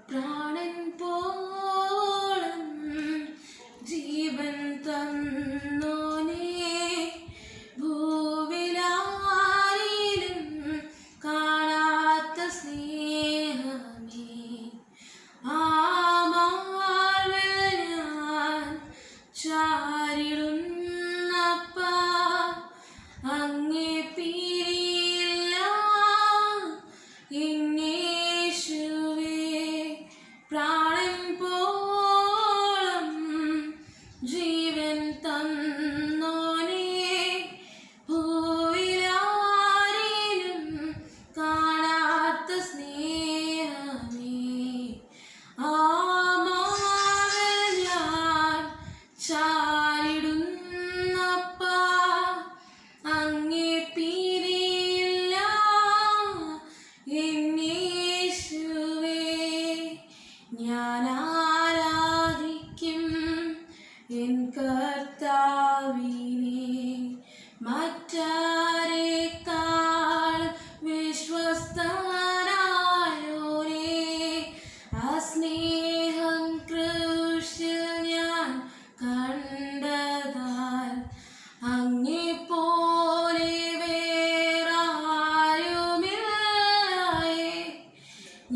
പ്രാണൻ പോളം ജീവൻ തന്നോനേ, ഭൂവിലാരിലും കാണാത്ത സ്നേഹമേ. ആ മാർവിൽ ഞാൻ ചാരിടുന്നപ്പാ, അങ്ങേ പിരിയില്ല എന്നേശുവേ. പ്രാണൻ പോളം ജീവൻ തന്നോനേ, ഭൂവിലാരിലും കാണാത്ത സ്നേഹമേ. ആ മാർവിൽ ഞാൻ ചാരിടുന്നപ്പാ, അങ്ങേ പിരിയില്ല എന്നേശുവേ. ഞാൻ ആരാധിക്കും എൻ കർത്താവിനെ, മറ്റാരേക്കാൾ വിശ്വസ്തനായോരേ. ആ സ്നേഹം ക്രൂശിൽ ഞാൻ കണ്ടതാൽ, അങ്ങെപ്പോലെ വേറാരുമില്ലയേ.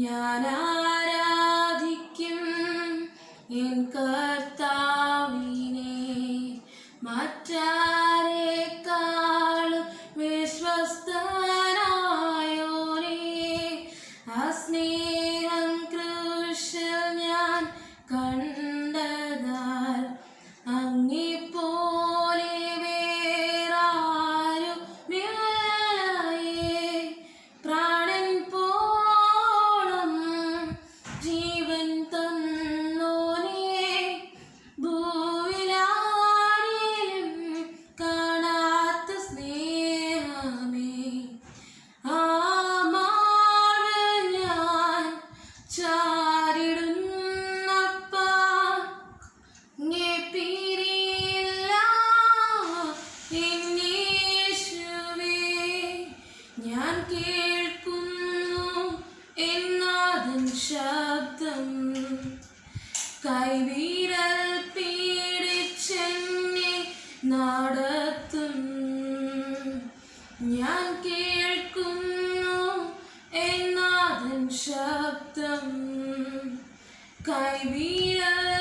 ഞാൻ ആരാധിക്കും എൻ കർത്താവിനെ, മറ്റാരേക്കാളും വിശ്വസ്തനായോരേ. ആ സ്നേഹം ക്രൂശിൽ ഞാൻ കണ്ടതാൽ, അങ്ങെപ്പോലെ വേറാരുമില്ലയേ. പ്രാണൻ പോളം ജീവൻ തന്നോനേ, ഭൂവിലാരിലും കാണാത്ത സ്നേഹമേ. ആ മാർവിൽ ഞാൻ ചാരിടുന്നപ്പാ, അങ്ങേ പിരിയില്ല എന്നേശുവേ. ഞാൻ കേൾക്കുന്നു എന്നാഥൻ ശബ്ദം, കൈവിരൽ പിടിച്ചെന്നെ നടത്തും. ഞാൻ കേൾക്കുന്നു എന്നാഥൻ ശബ്ദം, കൈവിരൽ